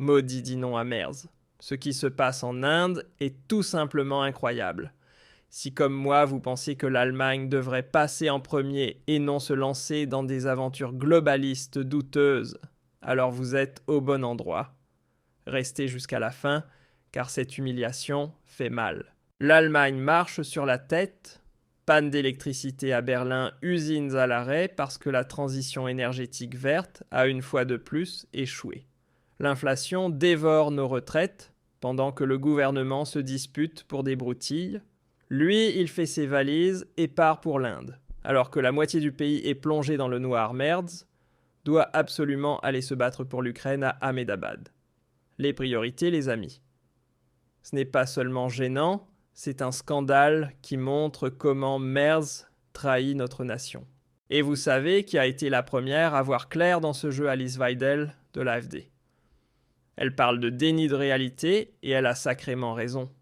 Modi dit non à Merz. Ce qui se passe en Inde est tout simplement incroyable. Si comme moi vous pensez que l'Allemagne devrait passer en premier et non se lancer dans des aventures globalistes douteuses, alors vous êtes au bon endroit. Restez jusqu'à la fin, car cette humiliation fait mal. L'Allemagne marche sur la tête, panne d'électricité à Berlin, usines à l'arrêt parce que la transition énergétique verte a une fois de plus échoué. L'inflation dévore nos retraites pendant que le gouvernement se dispute pour des broutilles. Lui, il fait ses valises et part pour l'Inde, alors que la moitié du pays est plongée dans le noir. Merz doit absolument aller se battre pour l'Ukraine à Ahmedabad. Les priorités, les amis. Ce n'est pas seulement gênant, c'est un scandale qui montre comment Merz trahit notre nation. Et vous savez qui a été la première à voir clair dans ce jeu, Alice Weidel de l'AfD. Elle parle de déni de réalité et elle a sacrément raison.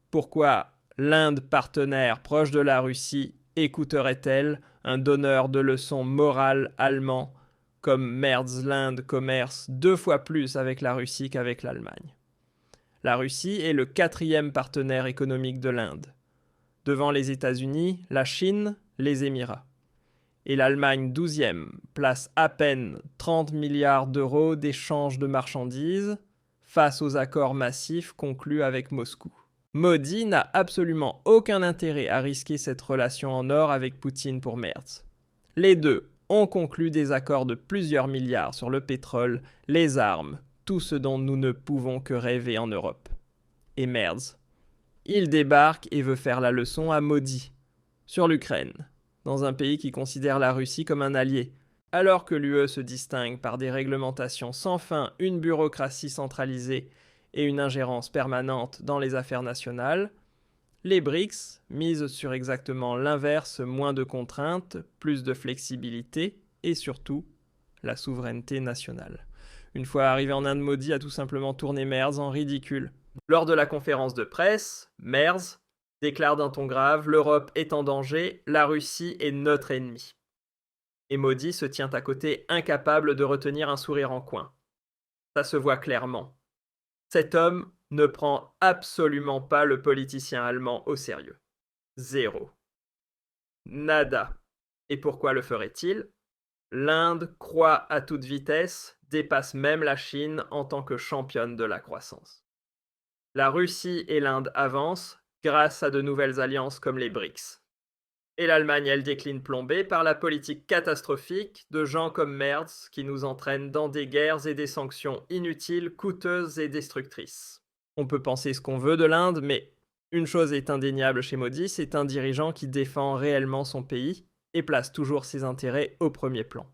Pourquoi l'Inde partenaire proche de la Russie écouterait-elle un donneur de leçons morales allemand comme Merz? L'Inde commerce 2 fois plus avec la Russie qu'avec l'Allemagne. La Russie est le 4e partenaire économique de l'Inde. Devant les États-Unis, la Chine, les Émirats. Et l'Allemagne 12e place à peine 30 milliards d'euros d'échanges de marchandises face aux accords massifs conclus avec Moscou. Modi n'a absolument aucun intérêt à risquer cette relation en or avec Poutine pour Merz. Les deux ont conclu des accords de plusieurs milliards sur le pétrole, les armes, tout ce dont nous ne pouvons que rêver en Europe. Et Merz, il débarque et veut faire la leçon à Modi, sur l'Ukraine, dans un pays qui considère la Russie comme un allié, alors que l'UE se distingue par des réglementations sans fin, une bureaucratie centralisée et une ingérence permanente dans les affaires nationales, les BRICS misent sur exactement l'inverse, moins de contraintes, plus de flexibilité et surtout la souveraineté nationale. Une fois arrivé en Inde, Modi a tout simplement tourné Merz en ridicule. Lors de la conférence de presse, Merz déclare d'un ton grave « L'Europe est en danger, la Russie est notre ennemi ». Et Modi se tient à côté, incapable de retenir un sourire en coin. Ça se voit clairement. Cet homme ne prend absolument pas le politicien allemand au sérieux. Zéro. Nada. Et pourquoi le ferait-il? L'Inde croît à toute vitesse, dépasse même la Chine en tant que championne de la croissance. La Russie et l'Inde avancent grâce à de nouvelles alliances comme les BRICS. Et l'Allemagne, elle décline plombée par la politique catastrophique de gens comme Merz qui nous entraînent dans des guerres et des sanctions inutiles, coûteuses et destructrices. On peut penser ce qu'on veut de l'Inde, mais une chose est indéniable chez Modi, c'est un dirigeant qui défend réellement son pays et place toujours ses intérêts au premier plan.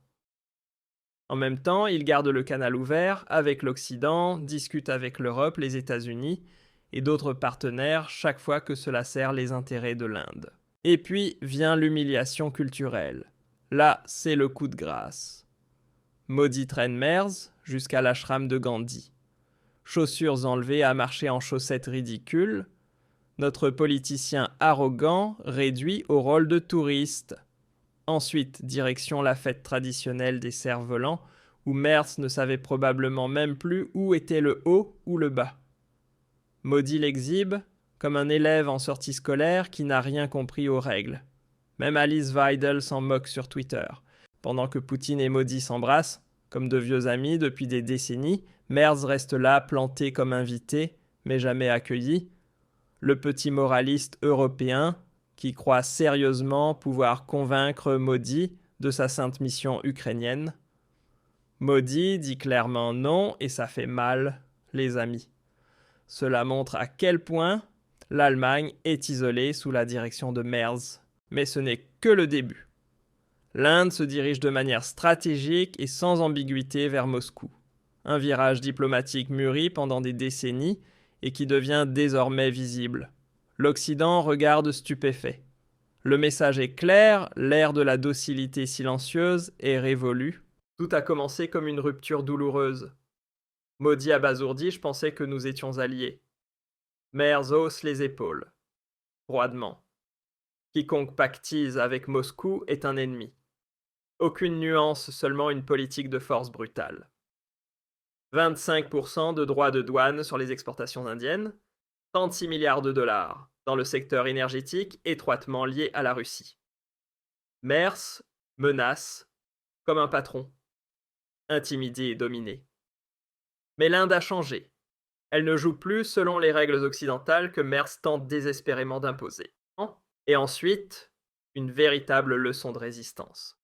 En même temps, il garde le canal ouvert avec l'Occident, discute avec l'Europe, les États-Unis et d'autres partenaires chaque fois que cela sert les intérêts de l'Inde. Et puis vient l'humiliation culturelle. Là, c'est le coup de grâce. Modi traîne Merz jusqu'à l'ashram de Gandhi. Chaussures enlevées à marcher en chaussettes ridicules. Notre politicien arrogant réduit au rôle de touriste. Ensuite, direction la fête traditionnelle des cerfs-volants, où Merz ne savait probablement même plus où était le haut ou le bas. Modi l'exhibe comme un élève en sortie scolaire qui n'a rien compris aux règles. Même Alice Weidel s'en moque sur Twitter. Pendant que Poutine et Modi s'embrassent, comme de vieux amis depuis des décennies, Merz reste là, planté comme invité, mais jamais accueilli. Le petit moraliste européen qui croit sérieusement pouvoir convaincre Modi de sa sainte mission ukrainienne. Modi dit clairement non et ça fait mal, les amis. Cela montre à quel point l'Allemagne est isolée sous la direction de Merz. Mais ce n'est que le début. L'Inde se dirige de manière stratégique et sans ambiguïté vers Moscou. Un virage diplomatique mûri pendant des décennies et qui devient désormais visible. L'Occident regarde stupéfait. Le message est clair, l'ère de la docilité silencieuse est révolue. Tout a commencé comme une rupture douloureuse. Modi abasourdi, je pensais que nous étions alliés. Merz hausse les épaules, froidement. Quiconque pactise avec Moscou est un ennemi. Aucune nuance, seulement une politique de force brutale. 25% de droits de douane sur les exportations indiennes, 36 milliards de dollars dans le secteur énergétique étroitement lié à la Russie. Mers menace comme un patron, intimidé et dominé. Mais l'Inde a changé. Elle ne joue plus selon les règles occidentales que Mers tente désespérément d'imposer. Et ensuite, une véritable leçon de résistance.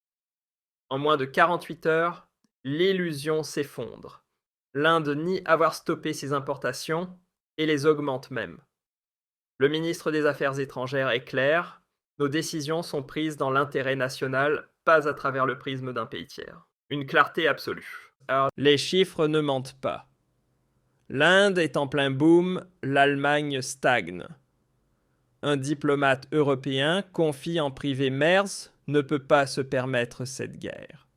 En moins de 48 heures, l'illusion s'effondre. L'Inde nie avoir stoppé ses importations et les augmente même. Le ministre des Affaires étrangères est clair, nos décisions sont prises dans l'intérêt national, pas à travers le prisme d'un pays tiers. Une clarté absolue. Alors, les chiffres ne mentent pas. L'Inde est en plein boom, l'Allemagne stagne. Un diplomate européen confie en privé Mers ne peut pas se permettre cette guerre.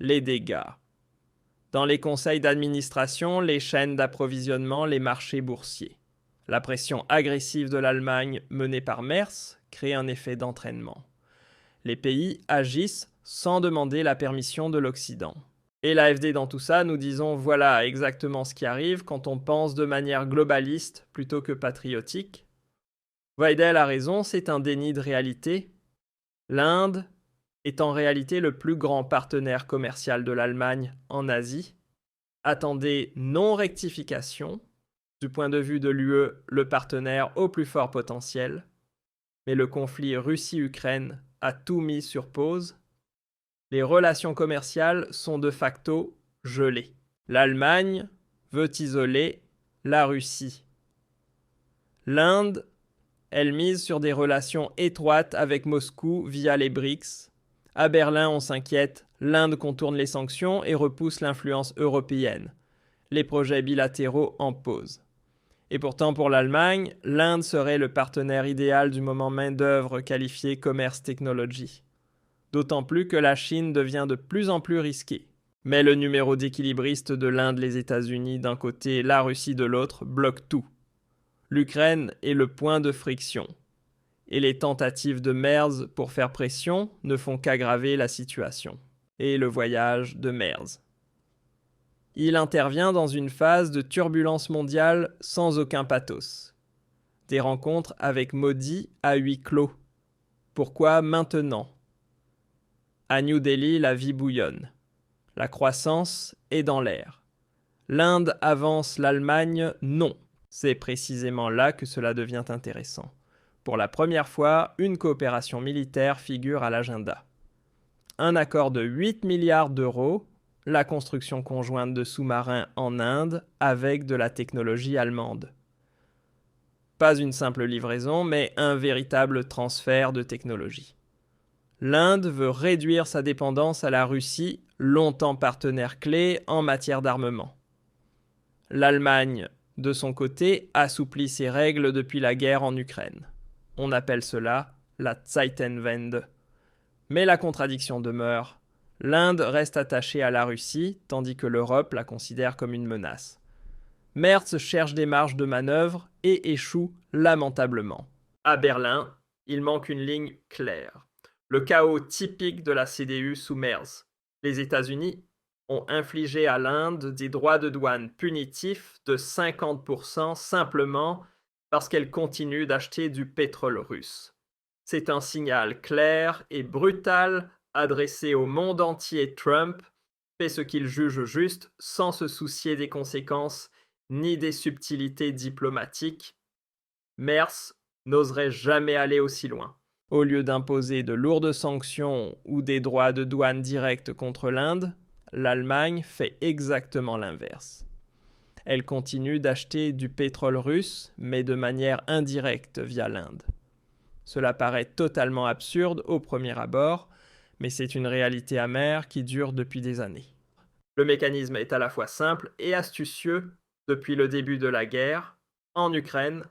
Les dégâts. Dans les conseils d'administration, les chaînes d'approvisionnement, les marchés boursiers. La pression agressive de l'Allemagne menée par Mers crée un effet d'entraînement. Les pays agissent sans demander la permission de l'Occident. Et l'AfD dans tout ça, nous disons voilà exactement ce qui arrive quand on pense de manière globaliste plutôt que patriotique. Weidel a raison, c'est un déni de réalité. L'Inde est en réalité le plus grand partenaire commercial de l'Allemagne en Asie. Attendez non-rectification, du point de vue de l'UE, le partenaire au plus fort potentiel. Mais le conflit Russie-Ukraine a tout mis sur pause. Les relations commerciales sont de facto gelées. L'Allemagne veut isoler la Russie. L'Inde, elle mise sur des relations étroites avec Moscou via les BRICS. À Berlin, on s'inquiète, l'Inde contourne les sanctions et repousse l'influence européenne. Les projets bilatéraux en pause. Et pourtant, pour l'Allemagne, l'Inde serait le partenaire idéal du moment main-d'œuvre qualifié commerce-technologie. D'autant plus que la Chine devient de plus en plus risquée. Mais le numéro d'équilibriste de l'Inde, les États-Unis d'un côté, la Russie de l'autre, bloque tout. L'Ukraine est le point de friction. Et les tentatives de Mers pour faire pression ne font qu'aggraver la situation. Et le voyage de Mers. Il intervient dans une phase de turbulence mondiale sans aucun pathos. Des rencontres avec Modi à huis clos. Pourquoi maintenant ? À New Delhi, la vie bouillonne. La croissance est dans l'air. L'Inde avance, l'Allemagne non. C'est précisément là que cela devient intéressant. Pour la première fois, une coopération militaire figure à l'agenda. Un accord de 8 milliards d'euros, la construction conjointe de sous-marins en Inde avec de la technologie allemande. Pas une simple livraison, mais un véritable transfert de technologie. L'Inde veut réduire sa dépendance à la Russie, longtemps partenaire clé en matière d'armement. L'Allemagne, de son côté, assouplit ses règles depuis la guerre en Ukraine. On appelle cela la Zeitenwende. Mais la contradiction demeure. L'Inde reste attachée à la Russie, tandis que l'Europe la considère comme une menace. Merz cherche des marges de manœuvre et échoue lamentablement. À Berlin, il manque une ligne claire. Le chaos typique de la CDU sous Merz. Les États-Unis ont infligé à l'Inde des droits de douane punitifs de 50% simplement parce qu'elle continue d'acheter du pétrole russe. C'est un signal clair et brutal adressé au monde entier. Trump fait ce qu'il juge juste sans se soucier des conséquences ni des subtilités diplomatiques. Merz n'oserait jamais aller aussi loin. Au lieu d'imposer de lourdes sanctions ou des droits de douane directs contre l'Inde, l'Allemagne fait exactement l'inverse. Elle continue d'acheter du pétrole russe, mais de manière indirecte via l'Inde. Cela paraît totalement absurde au premier abord, mais c'est une réalité amère qui dure depuis des années. Le mécanisme est à la fois simple et astucieux depuis le début de la guerre. En Ukraine,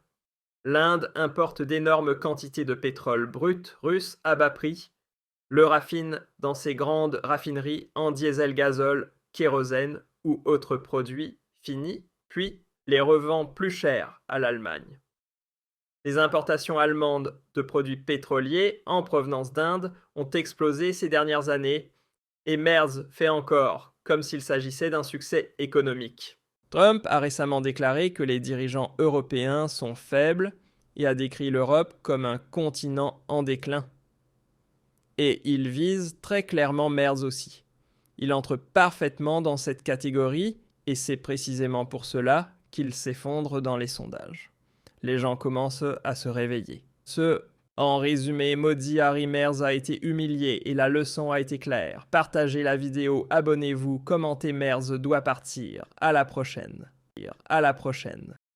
l'Inde importe d'énormes quantités de pétrole brut russe à bas prix, le raffine dans ses grandes raffineries en diesel-gazole, kérosène ou autres produits finis, puis les revend plus cher à l'Allemagne. Les importations allemandes de produits pétroliers en provenance d'Inde ont explosé ces dernières années et Merz fait encore comme s'il s'agissait d'un succès économique. Trump a récemment déclaré que les dirigeants européens sont faibles et a décrit l'Europe comme un continent en déclin. Et il vise très clairement Merz aussi. Il entre parfaitement dans cette catégorie et c'est précisément pour cela qu'il s'effondre dans les sondages. Les gens commencent à se réveiller. En résumé, maudit Harry Merz a été humilié et la leçon a été claire. Partagez la vidéo, abonnez-vous, commentez Merz doit partir. À la prochaine.